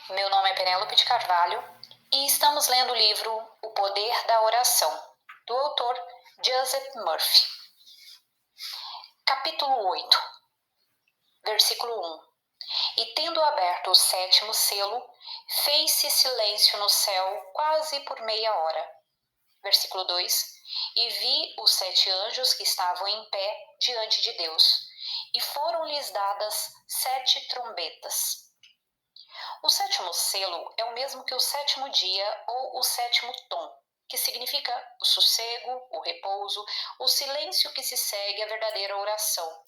Meu nome é Penélope de Carvalho e estamos lendo o livro O Poder da Oração, do autor Joseph Murphy. Capítulo 8, versículo 1. E tendo aberto o sétimo selo, fez-se silêncio no céu quase por meia hora. Versículo 2. E vi os 7 anjos que estavam em pé diante de Deus, e foram-lhes dadas 7 trombetas. O sétimo selo é o mesmo que o sétimo dia ou o sétimo tom, que significa o sossego, o repouso, o silêncio que se segue à verdadeira oração.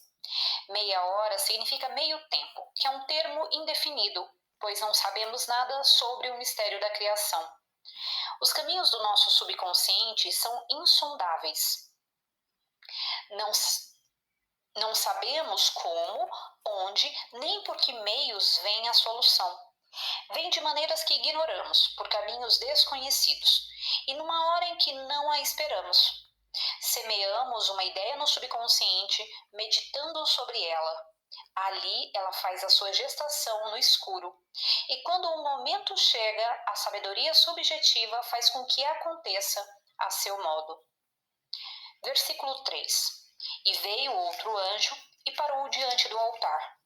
Meia hora significa meio tempo, que é um termo indefinido, pois não sabemos nada sobre o mistério da criação. Os caminhos do nosso subconsciente são insondáveis. Não sabemos como, onde, nem por que meios vem a solução. Vem de maneiras que ignoramos, por caminhos desconhecidos, e numa hora em que não a esperamos. Semeamos uma ideia no subconsciente, meditando sobre ela. Ali ela faz a sua gestação no escuro. E quando o momento chega, a sabedoria subjetiva faz com que aconteça a seu modo. Versículo 3. E veio outro anjo e parou diante do altar,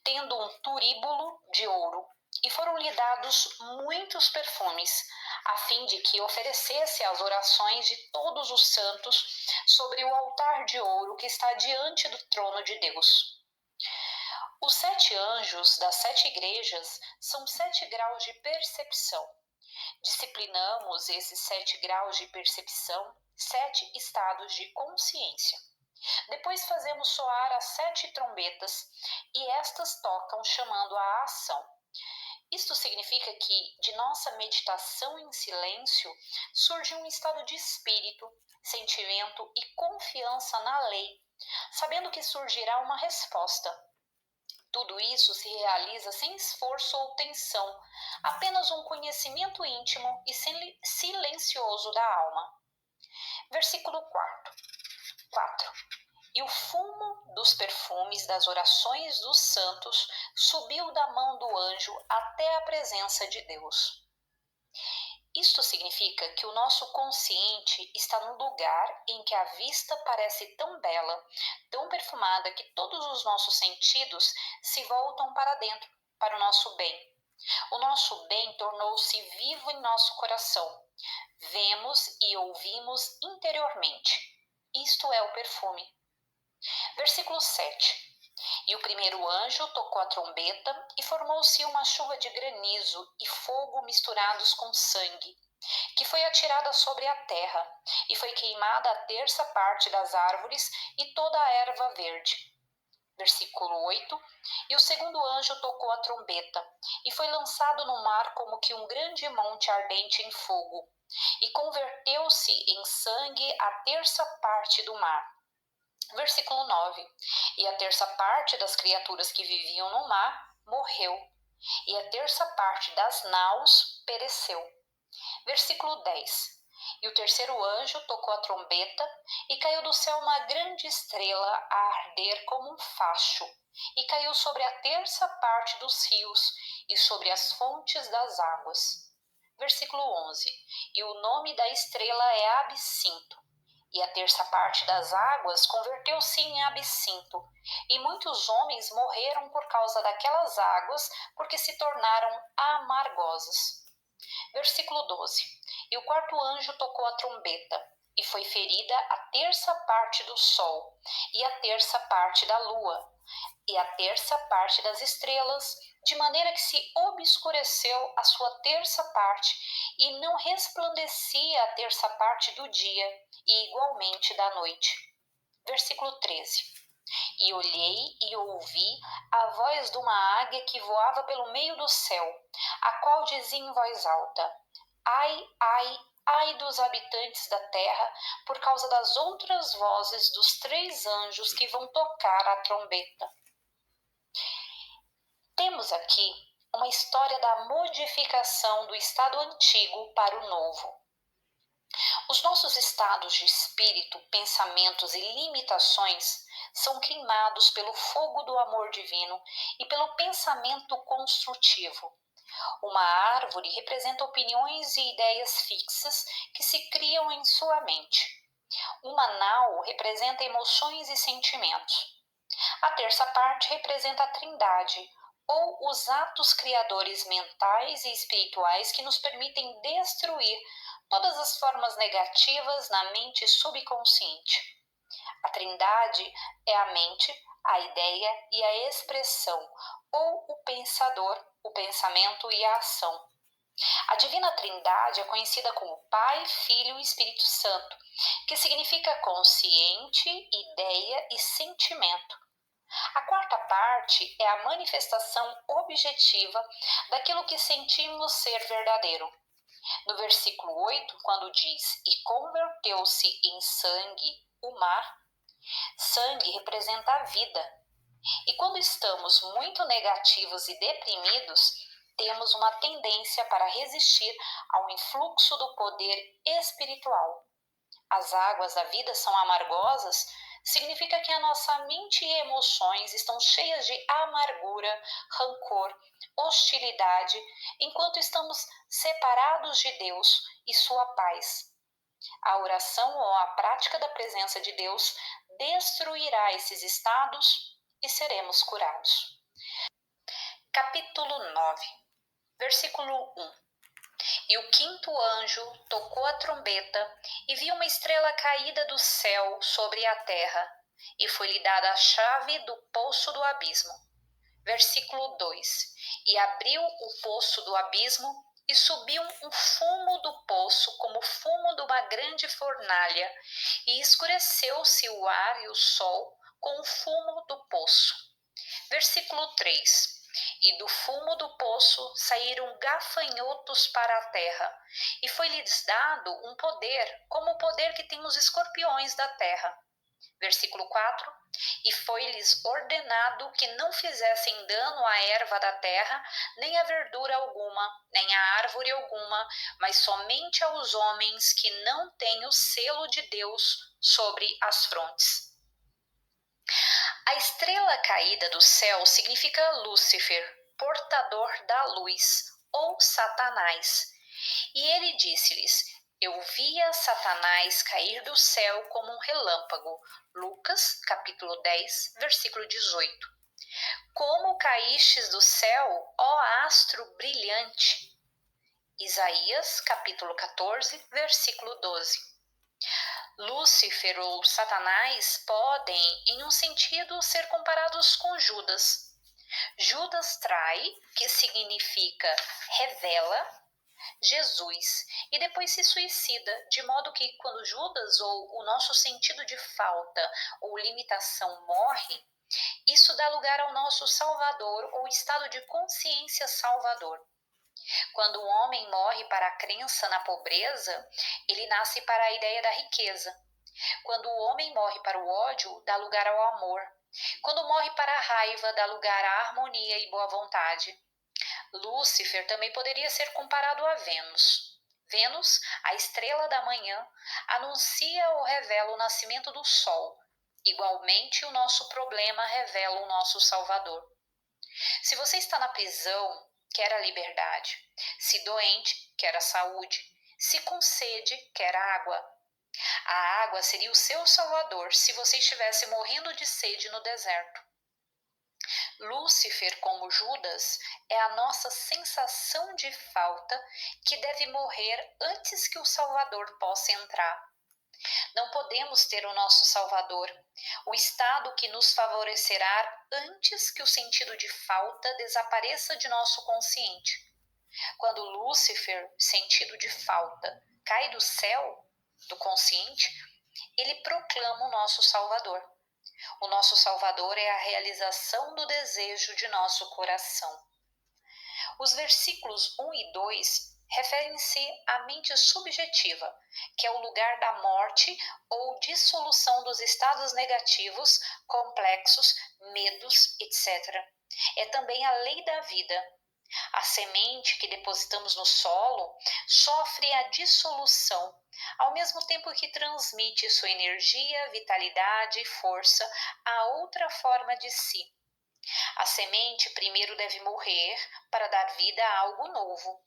tendo um turíbulo de ouro, e foram-lhe dados muitos perfumes, a fim de que oferecesse as orações de todos os santos sobre o altar de ouro que está diante do trono de Deus. Os 7 anjos das 7 igrejas são 7 graus de percepção. Disciplinamos esses 7 graus de percepção, 7 estados de consciência. Depois fazemos soar as 7 trombetas e estas tocam chamando a ação. Isto significa que, de nossa meditação em silêncio, surge um estado de espírito, sentimento e confiança na lei, sabendo que surgirá uma resposta. Tudo isso se realiza sem esforço ou tensão, apenas um conhecimento íntimo e silencioso da alma. Versículo 4. E o fumo dos perfumes das orações dos santos subiu da mão do anjo até a presença de Deus. Isto significa que o nosso consciente está no lugar em que a vista parece tão bela, tão perfumada, que todos os nossos sentidos se voltam para dentro, para o nosso bem. O nosso bem tornou-se vivo em nosso coração. Vemos e ouvimos interiormente. Isto é o perfume. Versículo 7. E o primeiro anjo tocou a trombeta e formou-se uma chuva de granizo e fogo misturados com sangue, que foi atirada sobre a terra, e foi queimada a terça parte das árvores e toda a erva verde. Versículo 8. E o segundo anjo tocou a trombeta, e foi lançado no mar como que um grande monte ardente em fogo, e converteu-se em sangue a terça parte do mar. Versículo 9. E a terça parte das criaturas que viviam no mar morreu, e a terça parte das naus pereceu. Versículo 10. E o terceiro anjo tocou a trombeta, e caiu do céu uma grande estrela a arder como um facho, e caiu sobre a terça parte dos rios e sobre as fontes das águas. Versículo 11. E o nome da estrela é Absinto. E a terça parte das águas converteu-se em absinto, e muitos homens morreram por causa daquelas águas, porque se tornaram amargosas. Versículo 12. E o quarto anjo tocou a trombeta, e foi ferida a terça parte do sol, e a terça parte da lua, e a terça parte das estrelas, de maneira que se obscureceu a sua terça parte, e não resplandecia a terça parte do dia, e igualmente da noite. Versículo 13. E olhei e ouvi a voz de uma águia que voava pelo meio do céu, a qual dizia em voz alta: Ai, ai, ai dos habitantes da terra, por causa das outras vozes dos 3 anjos que vão tocar a trombeta. Temos aqui uma história da modificação do estado antigo para o novo. Os nossos estados de espírito, pensamentos e limitações são queimados pelo fogo do amor divino e pelo pensamento construtivo. Uma árvore representa opiniões e ideias fixas que se criam em sua mente. Uma nau representa emoções e sentimentos. A terça parte representa a Trindade, ou os atos criadores mentais e espirituais que nos permitem destruir todas as formas negativas na mente subconsciente. A Trindade é a mente, a ideia e a expressão, ou o pensador, o pensamento e a ação. A Divina Trindade é conhecida como Pai, Filho e Espírito Santo, que significa consciente, ideia e sentimento. A quarta parte é a manifestação objetiva daquilo que sentimos ser verdadeiro. No versículo 8, quando diz: "E converteu-se em sangue o mar", sangue representa a vida. E quando estamos muito negativos e deprimidos, temos uma tendência para resistir ao influxo do poder espiritual. As águas da vida são amargosas, significa que a nossa mente e emoções estão cheias de amargura, rancor, hostilidade, enquanto estamos separados de Deus e sua paz. A oração ou a prática da presença de Deus destruirá esses estados e seremos curados. Capítulo 9, versículo 1. E o quinto anjo tocou a trombeta e viu uma estrela caída do céu sobre a terra, e foi-lhe dada a chave do poço do abismo. Versículo 2. E abriu o poço do abismo, e subiu um fumo do poço como o fumo de uma grande fornalha, e escureceu-se o ar e o sol com o fumo do poço. Versículo 3. E do fumo do poço saíram gafanhotos para a terra, e foi-lhes dado um poder, como o poder que tem os escorpiões da terra. Versículo 4. E foi-lhes ordenado que não fizessem dano à erva da terra, nem à verdura alguma, nem à árvore alguma, mas somente aos homens que não têm o selo de Deus sobre as frontes. A estrela caída do céu significa Lúcifer, portador da luz, ou Satanás. E ele disse-lhes: Eu via Satanás cair do céu como um relâmpago. Lucas, capítulo 10, versículo 18. Como caístes do céu, ó astro brilhante. Isaías, capítulo 14, versículo 12. Lúcifer ou Satanás podem, em um sentido, ser comparados com Judas. Judas trai, que significa revela, Jesus, e depois se suicida, de modo que quando Judas ou o nosso sentido de falta ou limitação morre, isso dá lugar ao nosso Salvador ou estado de consciência salvador. Quando o homem morre para a crença na pobreza, ele nasce para a ideia da riqueza. Quando o homem morre para o ódio, dá lugar ao amor. Quando morre para a raiva, dá lugar à harmonia e boa vontade. Lúcifer também poderia ser comparado a Vênus. Vênus, a estrela da manhã, anuncia ou revela o nascimento do sol. Igualmente, o nosso problema revela o nosso Salvador. Se você está na prisão, quer a liberdade. Se doente, quer a saúde. Se com sede, quer água. A água seria o seu salvador se você estivesse morrendo de sede no deserto. Lúcifer, como Judas, é a nossa sensação de falta que deve morrer antes que o Salvador possa entrar. Não podemos ter o nosso Salvador, o estado que nos favorecerá antes que o sentido de falta desapareça de nosso consciente. Quando Lúcifer, sentido de falta, cai do céu, do consciente, ele proclama o nosso Salvador. O nosso Salvador é a realização do desejo de nosso coração. Os versículos 1 e 2 referem-se à mente subjetiva, que é o lugar da morte ou dissolução dos estados negativos, complexos, medos, etc. É também a lei da vida. A semente que depositamos no solo sofre a dissolução, ao mesmo tempo que transmite sua energia, vitalidade e força a outra forma de si. A semente primeiro deve morrer para dar vida a algo novo.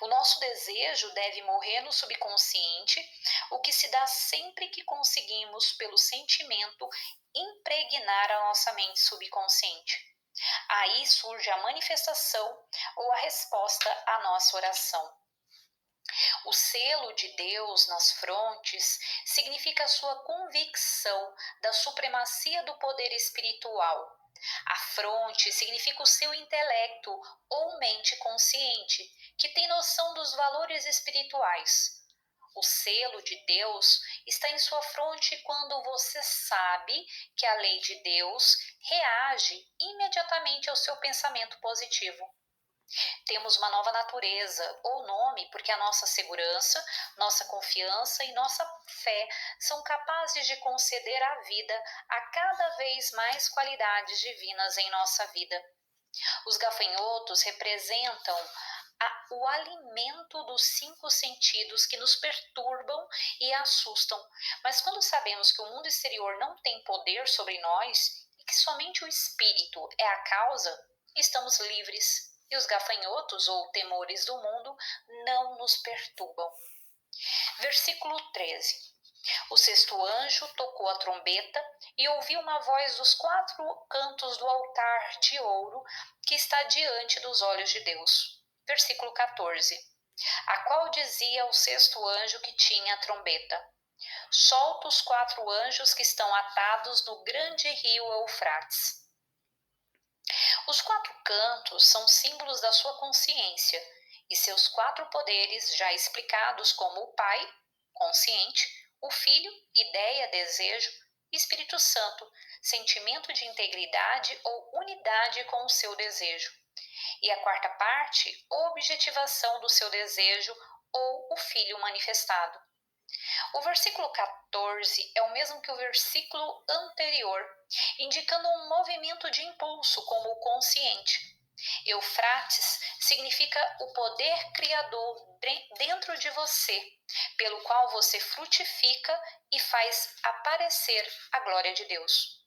O nosso desejo deve morrer no subconsciente, o que se dá sempre que conseguimos, pelo sentimento, impregnar a nossa mente subconsciente. Aí surge a manifestação ou a resposta à nossa oração. O selo de Deus nas frontes significa a sua convicção da supremacia do poder espiritual. A fronte significa o seu intelecto ou mente consciente, que tem noção dos valores espirituais. O selo de Deus está em sua fronte quando você sabe que a lei de Deus reage imediatamente ao seu pensamento positivo. Temos uma nova natureza ou nome porque a nossa segurança, nossa confiança e nossa fé são capazes de conceder à vida a cada vez mais qualidades divinas em nossa vida. Os gafanhotos representam o alimento dos 5 sentidos que nos perturbam e assustam. Mas quando sabemos que o mundo exterior não tem poder sobre nós e que somente o espírito é a causa, estamos livres. E os gafanhotos ou temores do mundo não nos perturbam. Versículo 13. O 6º anjo tocou a trombeta e ouviu uma voz dos 4 cantos do altar de ouro que está diante dos olhos de Deus. Versículo 14. A qual dizia ao 6º anjo que tinha a trombeta: solta os 4 anjos que estão atados no grande rio Eufrates. Os 4 cantos são símbolos da sua consciência e seus 4 poderes, já explicados como o Pai, consciente, o Filho, ideia, desejo, e Espírito Santo, sentimento de integridade ou unidade com o seu desejo. E a 4ª parte, objetivação do seu desejo ou o Filho manifestado. O versículo 14 é o mesmo que o versículo anterior, indicando um movimento de impulso como o consciente. Eufrates significa o poder criador dentro de você, pelo qual você frutifica e faz aparecer a glória de Deus.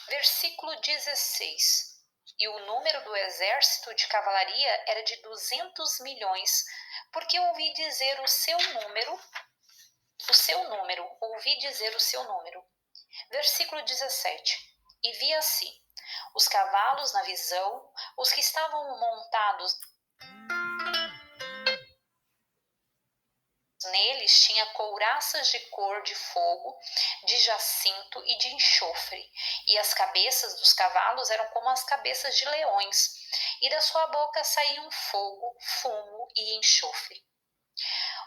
Versículo 16. E o número do exército de cavalaria era de 200 milhões, porque ouvi dizer o seu número, ouvi dizer o seu número. Versículo 17. E vi assim, os cavalos na visão, os que estavam montados neles tinha couraças de cor de fogo, de jacinto e de enxofre, e as cabeças dos cavalos eram como as cabeças de leões, e da sua boca saíam fogo, fumo e enxofre.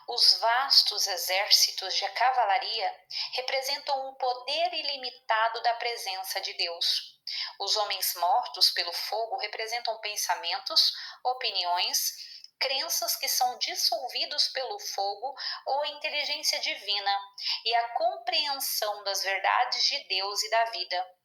Os vastos exércitos de cavalaria representam o poder ilimitado da presença de Deus. Os homens mortos pelo fogo representam pensamentos, opiniões, crenças que são dissolvidos pelo fogo ou a inteligência divina e a compreensão das verdades de Deus e da vida.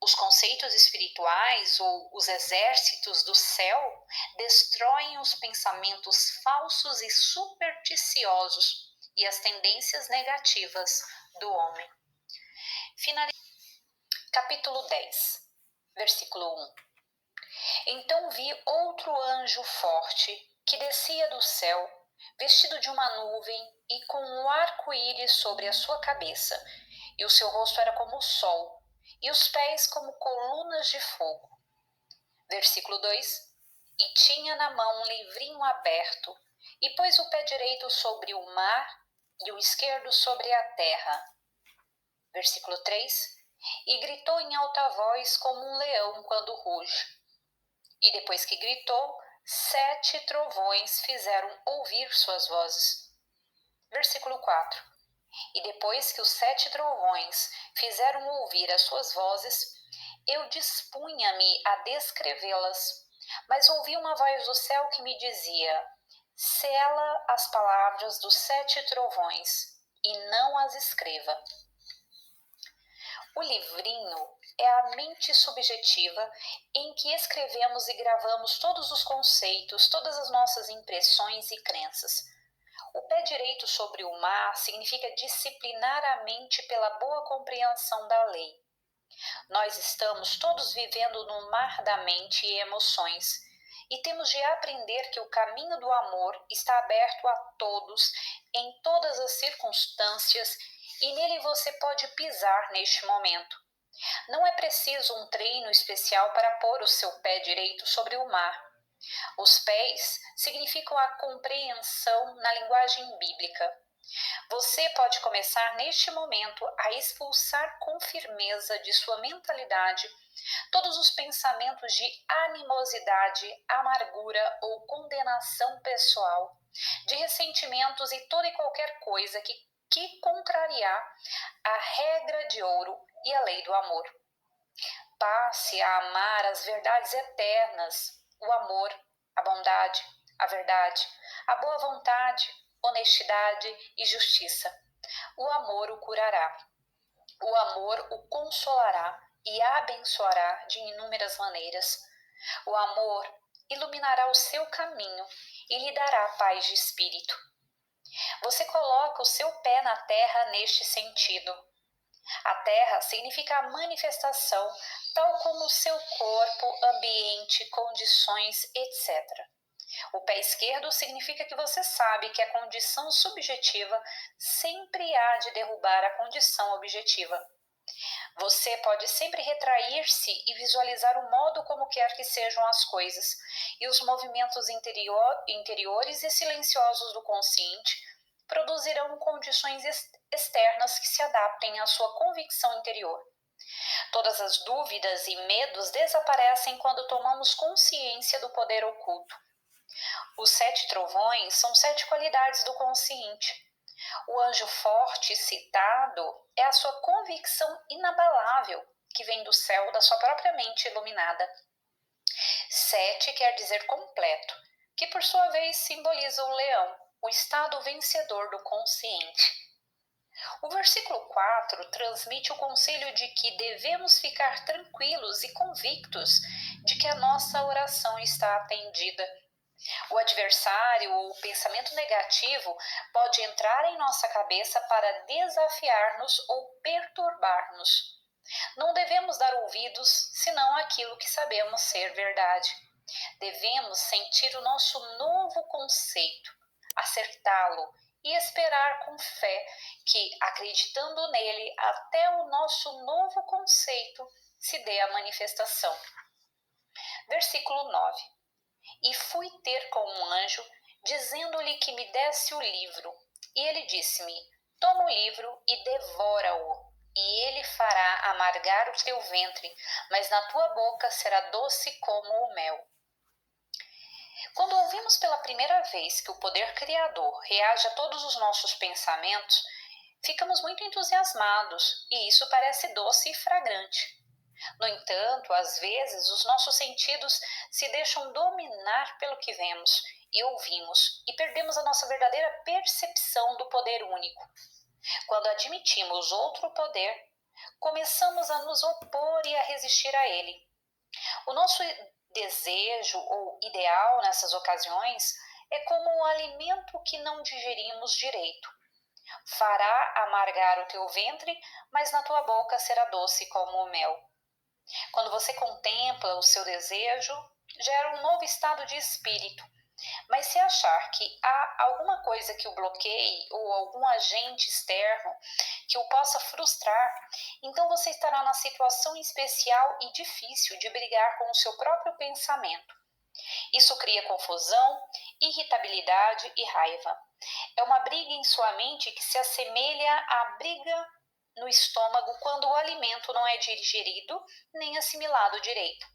Os conceitos espirituais ou os exércitos do céu destroem os pensamentos falsos e supersticiosos e as tendências negativas do homem. Capítulo 10, versículo 1. Então vi outro anjo forte que descia do céu, vestido de uma nuvem e com um arco-íris sobre a sua cabeça, e o seu rosto era como o sol, e os pés como colunas de fogo. Versículo 2. E tinha na mão um livrinho aberto, e pôs o pé direito sobre o mar e o esquerdo sobre a terra. Versículo 3. E gritou em alta voz como um leão quando ruge. E depois que gritou, 7 trovões fizeram ouvir suas vozes. Versículo 4. E depois que os 7 trovões fizeram ouvir as suas vozes, eu dispunha-me a descrevê-las, mas ouvi uma voz do céu que me dizia: sela as palavras dos 7 trovões e não as escreva. O livrinho é a mente subjetiva em que escrevemos e gravamos todos os conceitos, todas as nossas impressões e crenças. O pé direito sobre o mar significa disciplinar a mente pela boa compreensão da lei. Nós estamos todos vivendo no mar da mente e emoções, e temos de aprender que o caminho do amor está aberto a todos, em todas as circunstâncias, e nele você pode pisar neste momento. Não é preciso um treino especial para pôr o seu pé direito sobre o mar. Os pés significam a compreensão na linguagem bíblica. Você pode começar neste momento a expulsar com firmeza de sua mentalidade todos os pensamentos de animosidade, amargura ou condenação pessoal, de ressentimentos e toda e qualquer coisa que contrariar a regra de ouro e a lei do amor. Passe a amar as verdades eternas, o amor, a bondade, a verdade, a boa vontade, honestidade e justiça. O amor o curará. O amor o consolará e abençoará de inúmeras maneiras. O amor iluminará o seu caminho e lhe dará paz de espírito. Você coloca o seu pé na terra neste sentido. A terra significa a manifestação, tal como o seu corpo, ambiente, condições, etc. O pé esquerdo significa que você sabe que a condição subjetiva sempre há de derrubar a condição objetiva. Você pode sempre retrair-se e visualizar o modo como quer que sejam as coisas, e os movimentos interiores e silenciosos do consciente produzirão condições externas que se adaptem à sua convicção interior. Todas as dúvidas e medos desaparecem quando tomamos consciência do poder oculto. Os 7 trovões são 7 qualidades do consciente. O anjo forte citado é a sua convicção inabalável, que vem do céu da sua própria mente iluminada. 7 quer dizer completo, que por sua vez simboliza o leão, o estado vencedor do consciente. O versículo 4 transmite o conselho de que devemos ficar tranquilos e convictos de que a nossa oração está atendida. O adversário ou o pensamento negativo pode entrar em nossa cabeça para desafiar-nos ou perturbar-nos. Não devemos dar ouvidos senão àquilo que sabemos ser verdade. Devemos sentir o nosso novo conceito, acertá-lo e esperar com fé que, acreditando nele, até o nosso novo conceito se dê a manifestação. Versículo 9. E fui ter com um anjo, dizendo-lhe que me desse o livro. E ele disse-me: toma o livro e devora-o, e ele fará amargar o teu ventre, mas na tua boca será doce como o mel. Quando ouvimos pela primeira vez que o poder criador reage a todos os nossos pensamentos, ficamos muito entusiasmados, e isso parece doce e fragrante. No entanto, às vezes, os nossos sentidos se deixam dominar pelo que vemos e ouvimos e perdemos a nossa verdadeira percepção do poder único. Quando admitimos outro poder, começamos a nos opor e a resistir a ele. O nosso desejo ou ideal nessas ocasiões é como um alimento que não digerimos direito. Fará amargar o teu ventre, mas na tua boca será doce como o mel. Quando você contempla o seu desejo, gera um novo estado de espírito. Mas se achar que há alguma coisa que o bloqueie ou algum agente externo que o possa frustrar, então você estará na situação especial e difícil de brigar com o seu próprio pensamento. Isso cria confusão, irritabilidade e raiva. É uma briga em sua mente que se assemelha à briga no estômago quando o alimento não é digerido nem assimilado direito.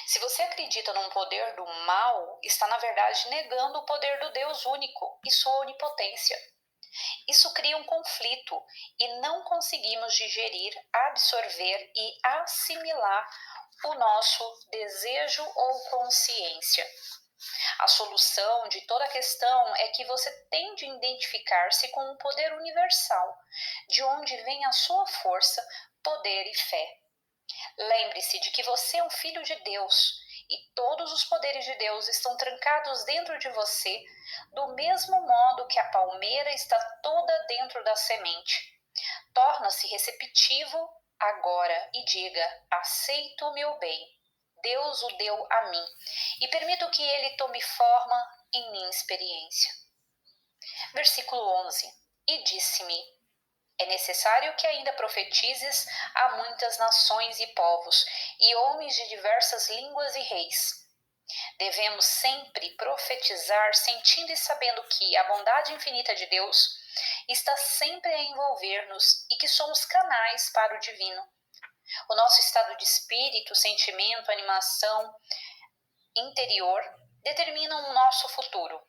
Se você acredita num poder do mal, está na verdade negando o poder do Deus único e sua onipotência. Isso cria um conflito e não conseguimos digerir, absorver e assimilar o nosso desejo ou consciência. A solução de toda a questão é que você tem de identificar-se com um poder universal, de onde vem a sua força, poder e fé. Lembre-se de que você é um filho de Deus e todos os poderes de Deus estão trancados dentro de você, do mesmo modo que a palmeira está toda dentro da semente. Torna-se receptivo agora e diga: aceito o meu bem. Deus o deu a mim e permito que ele tome forma em minha experiência. Versículo 11. E disse-me: é necessário que ainda profetizes a muitas nações e povos, e homens de diversas línguas e reis. Devemos sempre profetizar, sentindo e sabendo que a bondade infinita de Deus está sempre a envolver-nos e que somos canais para o divino. O nosso estado de espírito, sentimento, animação interior determinam o nosso futuro.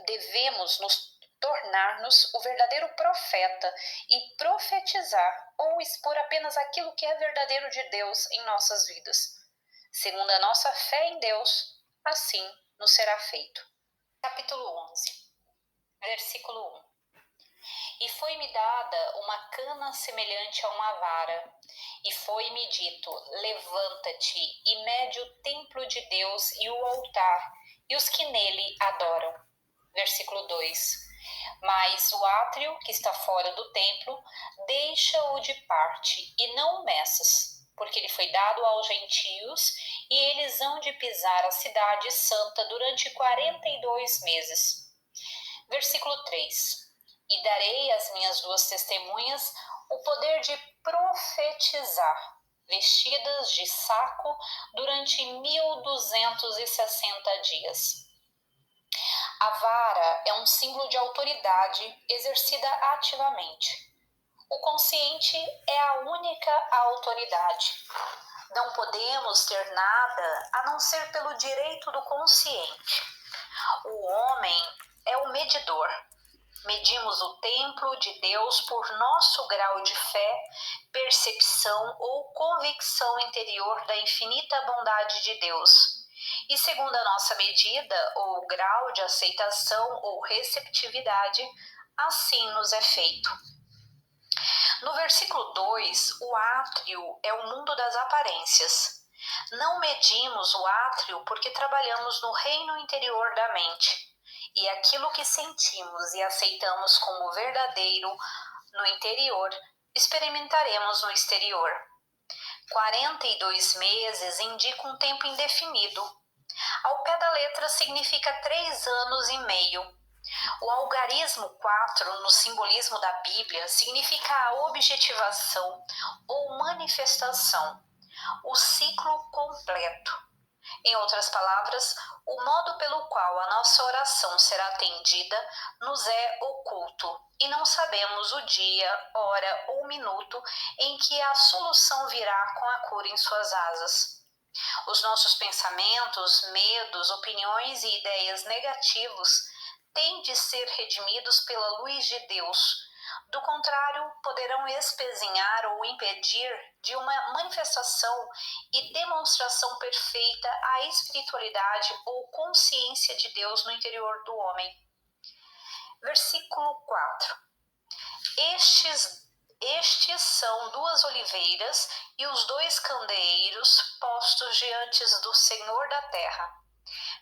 Devemos nos tornar-nos o verdadeiro profeta e profetizar ou expor apenas aquilo que é verdadeiro de Deus em nossas vidas. Segundo a nossa fé em Deus, assim nos será feito. Capítulo 11, versículo 1. E foi-me dada uma cana semelhante a uma vara, e foi-me dito: levanta-te e mede o templo de Deus e o altar, e os que nele adoram. Versículo 2. Mas o átrio que está fora do templo, deixa-o de parte, e não o meças, porque ele foi dado aos gentios, e eles hão de pisar a cidade santa durante 42 meses. Versículo 3. E darei às minhas duas testemunhas o poder de profetizar, vestidas de saco durante 1260 dias. A vara é um símbolo de autoridade exercida ativamente. O consciente é a única autoridade. Não podemos ter nada a não ser pelo direito do consciente. O homem é o medidor. Medimos o templo de Deus por nosso grau de fé, percepção ou convicção interior da infinita bondade de Deus. E segundo a nossa medida ou grau de aceitação ou receptividade, assim nos é feito. No versículo 2, o átrio é o mundo das aparências. Não medimos o átrio porque trabalhamos no reino interior da mente. E aquilo que sentimos e aceitamos como verdadeiro no interior, experimentaremos no exterior. 42 meses indica um tempo indefinido. Ao pé da letra significa 3 anos e meio. O algarismo 4, no simbolismo da Bíblia, significa a objetivação ou manifestação, o ciclo completo. Em outras palavras, o modo pelo qual a nossa oração será atendida nos é oculto e não sabemos o dia, hora ou minuto em que a solução virá com a cura em suas asas. Os nossos pensamentos, medos, opiniões e ideias negativos têm de ser redimidos pela luz de Deus. Do contrário, poderão espezinhar ou impedir de uma manifestação e demonstração perfeita a espiritualidade ou consciência de Deus no interior do homem. Versículo 4. Estes são 2 oliveiras e os 2 candeeiros postos diante do Senhor da terra.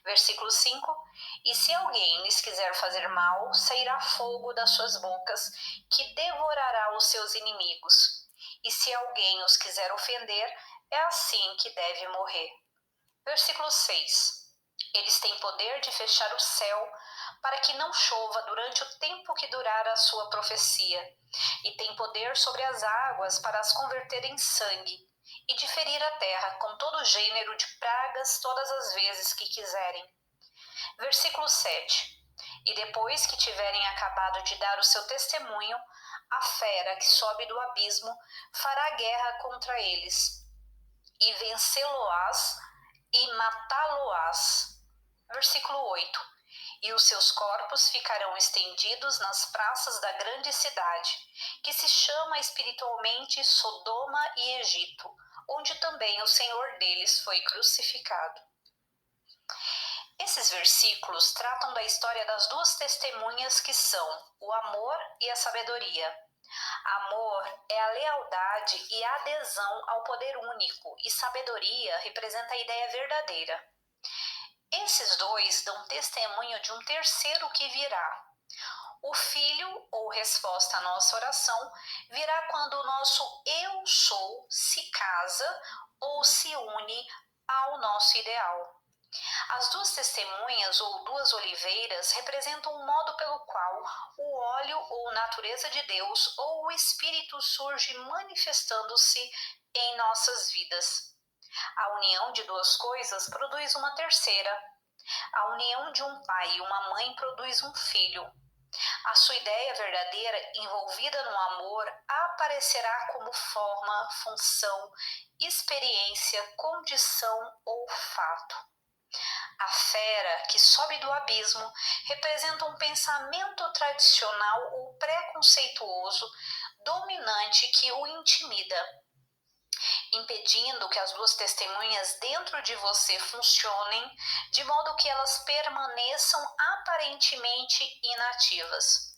Versículo 5. E se alguém lhes quiser fazer mal, sairá fogo das suas bocas, que devorará os seus inimigos. E se alguém os quiser ofender, é assim que deve morrer. Versículo 6. Eles têm poder de fechar o céu para que não chova durante o tempo que durar a sua profecia, e têm poder sobre as águas para as converter em sangue, e de ferir a terra com todo gênero de pragas todas as vezes que quiserem. Versículo 7. E depois que tiverem acabado de dar o seu testemunho, a fera que sobe do abismo fará guerra contra eles, e vencê-lo-ás e matá-lo-ás. Versículo 8. E os seus corpos ficarão estendidos nas praças da grande cidade, que se chama espiritualmente Sodoma e Egito, onde também o Senhor deles foi crucificado. Esses versículos tratam da história das 2 testemunhas que são o amor e a sabedoria. Amor é a lealdade e a adesão ao poder único, e sabedoria representa a ideia verdadeira. Esses 2 dão testemunho de um terceiro que virá. O filho, ou resposta à nossa oração, virá quando o nosso eu sou se casa ou se une ao nosso ideal. As duas testemunhas ou duas oliveiras representam o modo pelo qual o óleo ou natureza de Deus ou o Espírito surge manifestando-se em nossas vidas. A união de duas coisas produz uma terceira. A união de um pai e uma mãe produz um filho. A sua ideia verdadeira, envolvida no amor, aparecerá como forma, função, experiência, condição ou fato. A fera que sobe do abismo representa um pensamento tradicional ou preconceituoso dominante que o intimida, impedindo que as duas testemunhas dentro de você funcionem de modo que elas permaneçam aparentemente inativas.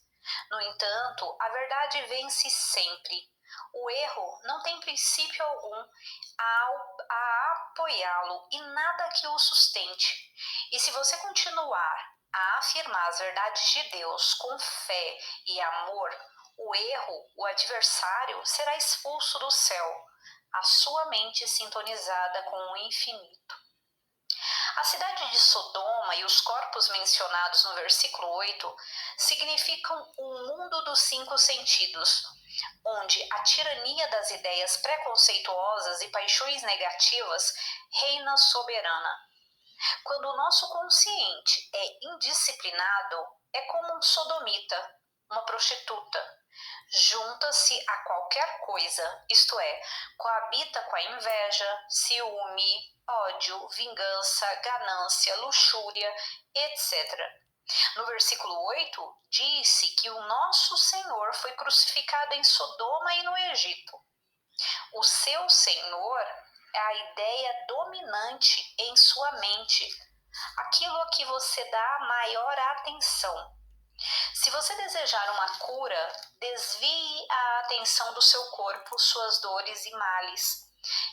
No entanto, a verdade vence sempre. O erro não tem princípio algum a apoiá-lo e nada que o sustente. E se você continuar a afirmar as verdades de Deus com fé e amor, o erro, o adversário, será expulso do céu, a sua mente sintonizada com o infinito. A cidade de Sodoma e os corpos mencionados no versículo 8 significam o mundo dos cinco sentidos, onde a tirania das ideias preconceituosas e paixões negativas reina soberana. Quando o nosso consciente é indisciplinado, é como um sodomita, uma prostituta. Junta-se a qualquer coisa, isto é, coabita com a inveja, ciúme, ódio, vingança, ganância, luxúria, etc. No versículo 8, disse que o nosso Senhor foi crucificado em Sodoma e no Egito. O seu Senhor é a ideia dominante em sua mente, aquilo a que você dá maior atenção. Se você desejar uma cura, desvie a atenção do seu corpo, suas dores e males,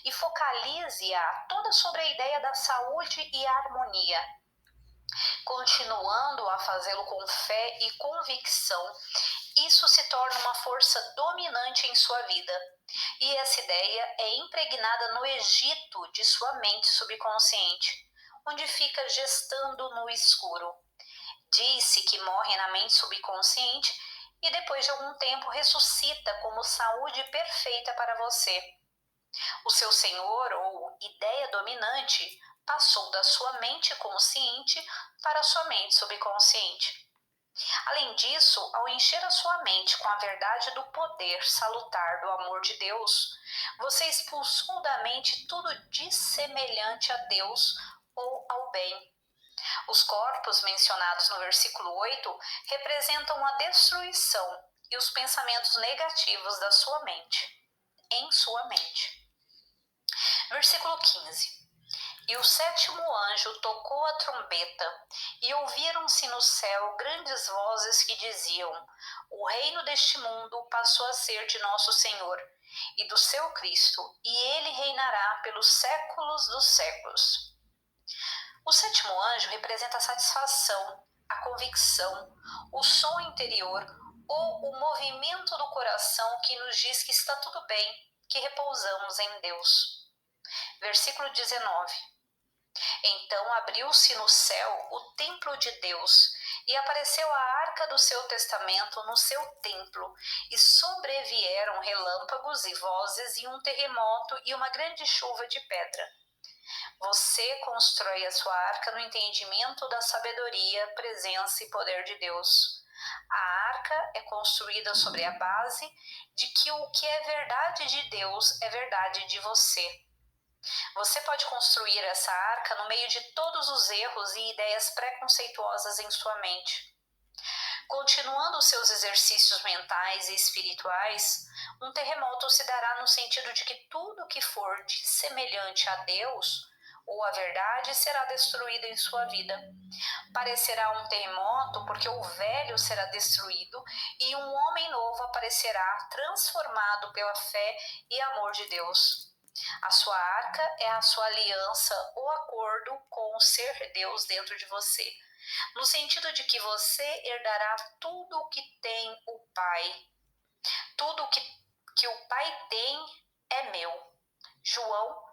e focalize-a toda sobre a ideia da saúde e harmonia. Continuando a fazê-lo com fé e convicção, isso se torna uma força dominante em sua vida. E essa ideia é impregnada no Egito de sua mente subconsciente, onde fica gestando no escuro. Diz-se que morre na mente subconsciente e depois de algum tempo ressuscita como saúde perfeita para você. O seu senhor ou ideia dominante passou da sua mente consciente para a sua mente subconsciente. Além disso, ao encher a sua mente com a verdade do poder salutar do amor de Deus, você expulsou da mente tudo dissemelhante a Deus ou ao bem. Os corpos mencionados no versículo 8 representam a destruição e os pensamentos negativos da sua mente, em sua mente. Versículo 15. E o sétimo anjo tocou a trombeta, e ouviram-se no céu grandes vozes que diziam: o reino deste mundo passou a ser de nosso Senhor e do seu Cristo, e ele reinará pelos séculos dos séculos. O sétimo anjo representa a satisfação, a convicção, o som interior ou o movimento do coração que nos diz que está tudo bem, que repousamos em Deus. Versículo 19. Então abriu-se no céu o templo de Deus, e apareceu a arca do seu testamento no seu templo, e sobrevieram relâmpagos e vozes, e um terremoto e uma grande chuva de pedra. Você constrói a sua arca no entendimento da sabedoria, presença e poder de Deus. A arca é construída sobre a base de que o que é verdade de Deus é verdade de você. Você pode construir essa arca no meio de todos os erros e ideias preconceituosas em sua mente. Continuando os seus exercícios mentais e espirituais, um terremoto se dará no sentido de que tudo que for semelhante a Deus ou a verdade será destruído em sua vida. Parecerá um terremoto porque o velho será destruído e um homem novo aparecerá transformado pela fé e amor de Deus. A sua arca é a sua aliança ou acordo com o ser Deus dentro de você, no sentido de que você herdará tudo o que tem o Pai. Tudo que o Pai tem é meu. João,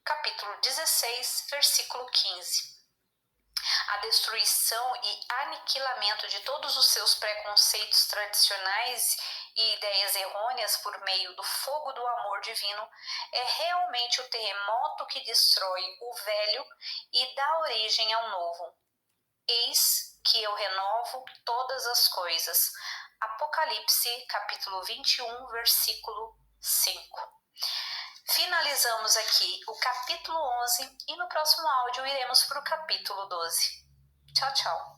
capítulo 16, versículo 15. A destruição e aniquilamento de todos os seus preconceitos tradicionais e ideias errôneas por meio do fogo do amor divino é realmente o terremoto que destrói o velho e dá origem ao novo. Eis que eu renovo todas as coisas. Apocalipse, capítulo 21, versículo 5. Finalizamos aqui o capítulo 11 e no próximo áudio iremos para o capítulo 12. Tchau, tchau.